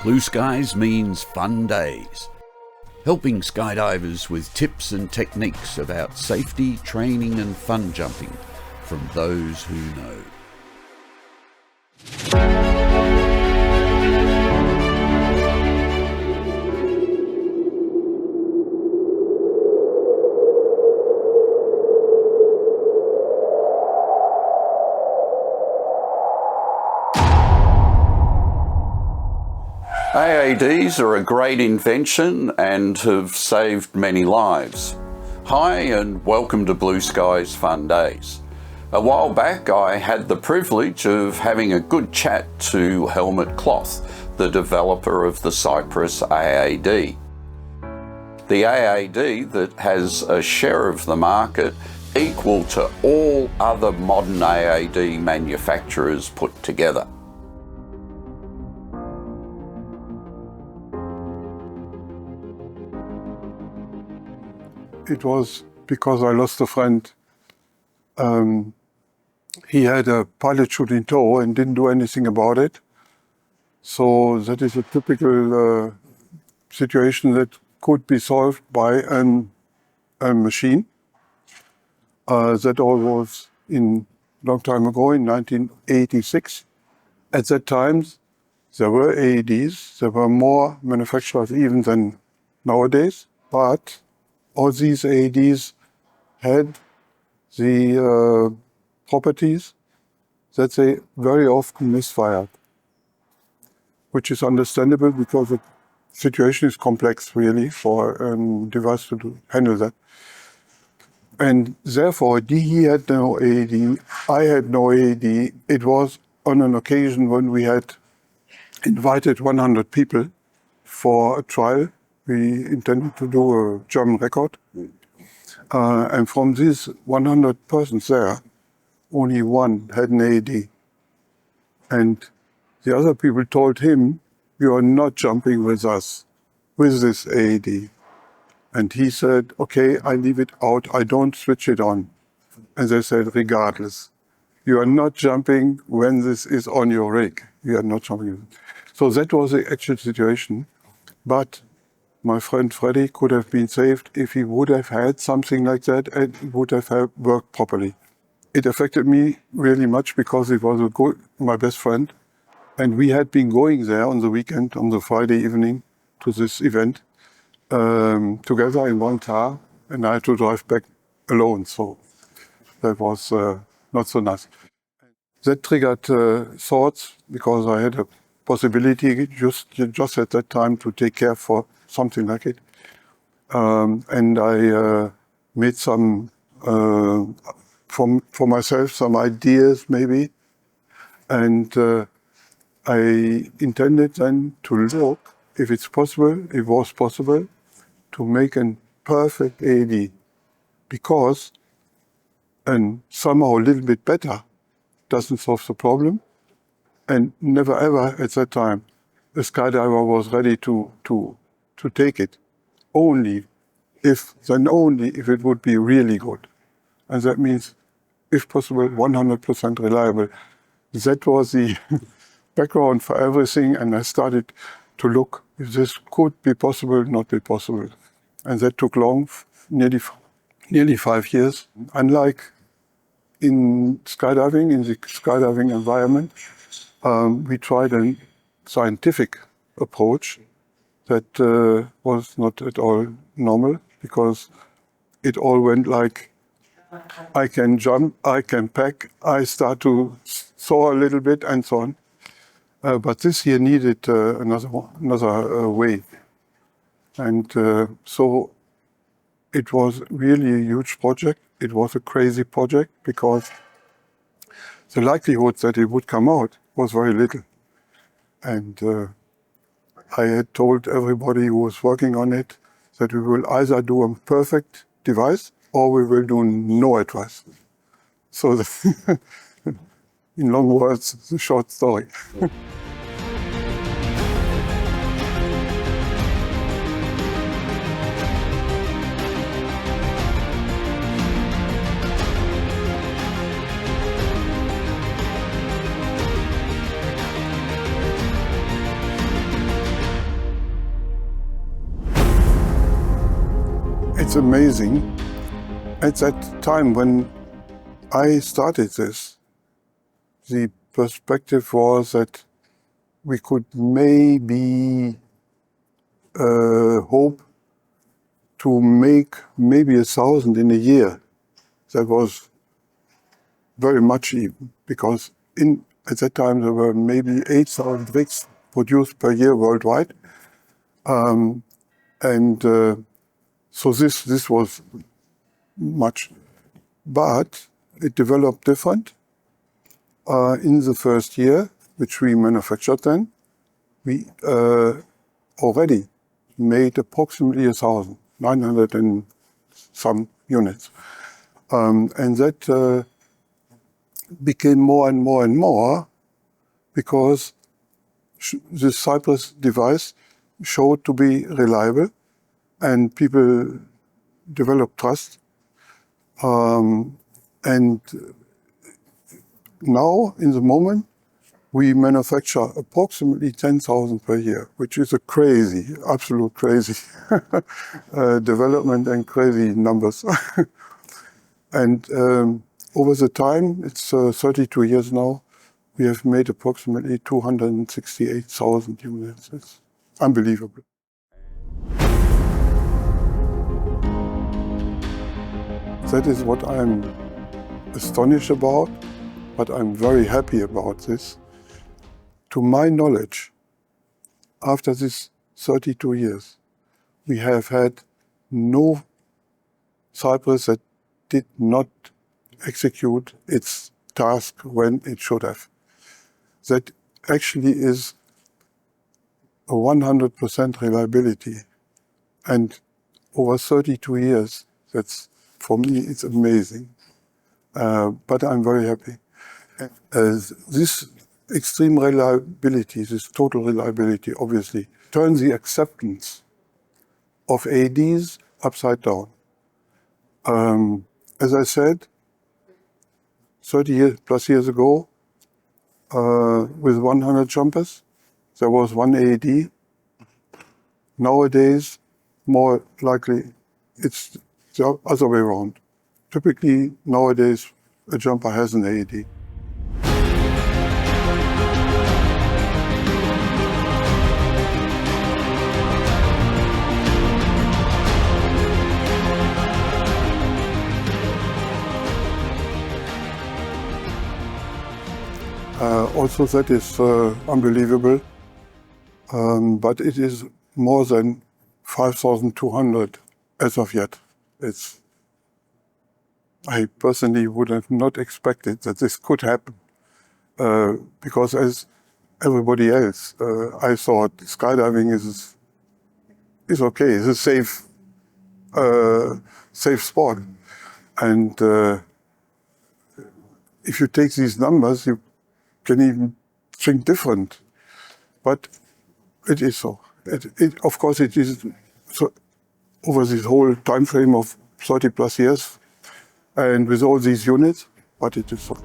Blue Skies means fun days, helping skydivers with tips and techniques about safety, training and fun jumping from those who know. AADs are a great invention and have saved many lives. Hi and welcome to Blue Skies Fun Days. A while back I had the privilege of having a good chat to Helmut Kloth, the developer of the Cypress AAD. The AAD that has a share of the market equal to all other modern AAD manufacturers put together. It was because I lost a friend. He had a pilot chute in tow and didn't do anything about it. So that is a typical situation that could be solved by a machine. That all was in long time ago, in 1986. At that time, there were AADs. There were more manufacturers even than nowadays, but all these AADs had the properties that they very often misfired, which is understandable because the situation is complex really for a device to handle that. And therefore, he had no AAD, I had no AAD. It was on an occasion when we had invited 100 people for a trial. We intended to do a German record. And from these 100 persons there, only one had an AAD. And the other people told him, "You are not jumping with us with this AAD." And he said, "Okay, I leave it out. I don't switch it on." And they said, "Regardless, you are not jumping when this is on your rig. You are not jumping." So that was the actual situation. But my friend Freddy could have been saved if he would have had something like that and it would have worked properly. It affected me really much because he was my best friend. And we had been going there on the weekend, on the Friday evening, to this event together in one car. And I had to drive back alone. So that was not so nice. That triggered thoughts because I had a possibility just at that time to take care for something like it. And I made some, for myself, some ideas maybe. And I intended then to look if it was possible, to make a perfect AAD. Because, and somehow a little bit better, doesn't solve the problem. And never ever at that time, a skydiver was ready to take it. Only if it would be really good. And that means, if possible, 100% reliable. That was the background for everything. And I started to look if this could be possible, not be possible. And that took long, nearly 5 years. Unlike in the skydiving environment, we tried a scientific approach that was not at all normal, because it all went like, I can jump, I can pack, I start to soar a little bit and so on. But this here needed another way. And so it was really a huge project. It was a crazy project because the likelihood that it would come out was very little. And I had told everybody who was working on it that we will either do a perfect device or we will do no advice. So in long words, the short story. it's amazing. At that time when I started this, the perspective was that we could maybe hope to make maybe 1,000 in a year. That was very much even, because at that time there were maybe 8,000 rigs produced per year worldwide. So this was much. But it developed different. In the first year, which we manufactured then, we already made approximately 1,000, 900 and some units. And that became more and more and more because the Cypress device showed to be reliable and people developed trust. And now, in the moment, we manufacture approximately 10,000 per year, which is a crazy, absolute crazy development and crazy numbers. And over the time, it's 32 years now, we have made approximately 268,000 units. It's unbelievable. That is what I'm astonished about, but I'm very happy about this. To my knowledge, after this 32 years, we have had no Cypress that did not execute its task when it should have. That actually is a 100% reliability. And over 32 years, that's, for me, it's amazing. But I'm very happy. This extreme reliability, this total reliability, obviously, turns the acceptance of AEDs upside down. As I said, 30 plus years ago, with 100 jumpers, there was one AED. Nowadays, more likely, it's the other way around. Typically, nowadays, a jumper has an AED. Also, that is unbelievable, but it is more than 5,200 as of yet. I personally would have not expected that this could happen, because as everybody else, I thought skydiving is okay, it's a safe sport. And if you take these numbers, you can even think different, but it is so. Of course, it is so over this whole time frame of 30 plus years, and with all these units, but it is so.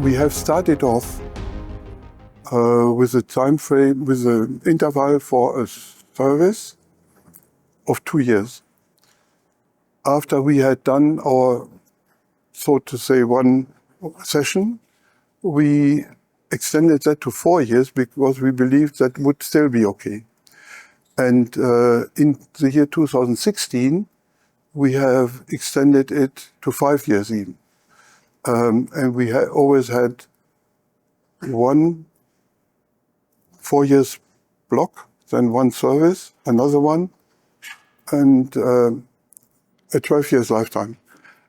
We have started off with a time frame, with an interval for a service of 2 years. After we had done our, so to say, one session, we extended that to 4 years because we believed that would still be okay. And in the year 2016, we have extended it to 5 years even. And we always had 1 4 years block, then 1 service, another one, and a 12 years lifetime.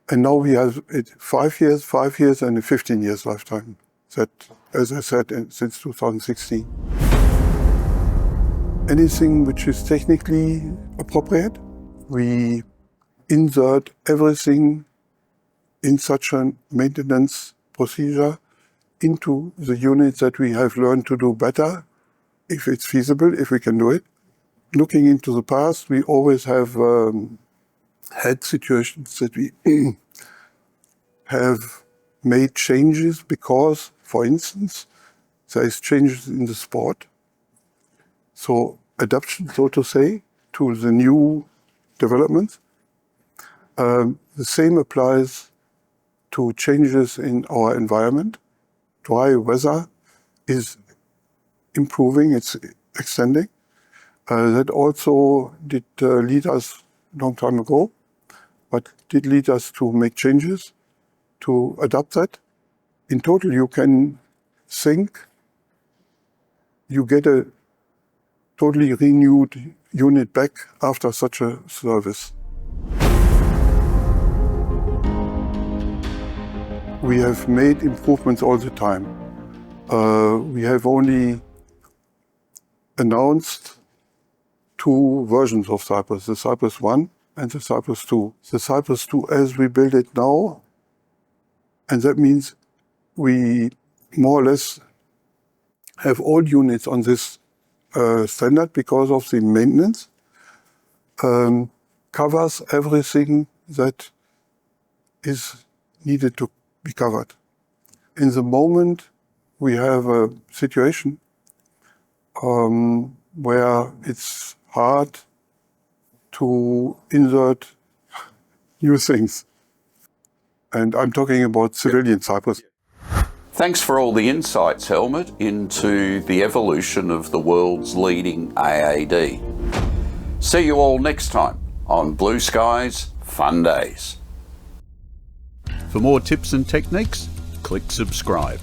And now we have it 5 years, 5 years, and a 15 years lifetime. That, as I said, since 2016. Anything which is technically appropriate, we insert everything in such a maintenance procedure into the units that we have learned to do better, if it's feasible, if we can do it. Looking into the past, we always have had situations that we have made changes because, for instance, there is changes in the sport. So adaptation, so to say, to the new developments. The same applies to changes in our environment. Dry weather is improving, it's extending. That also did lead us a long time ago, but did lead us to make changes, to adapt that. In total, you can think you get a totally renewed unit back after such a service. We have made improvements all the time. We have only announced 2 versions of Cypress, the Cypress 1 and the Cypress 2. The Cypress 2 as we build it now, and that means we more or less have all units on this standard because of the maintenance, covers everything that is needed to be covered. In the moment, we have a situation where it's hard to insert new things. And I'm talking about civilian Cypress. Thanks for all the insights, Helmut, into the evolution of the world's leading AAD. See you all next time on Blue Skies Fun Days. For more tips and techniques, click subscribe.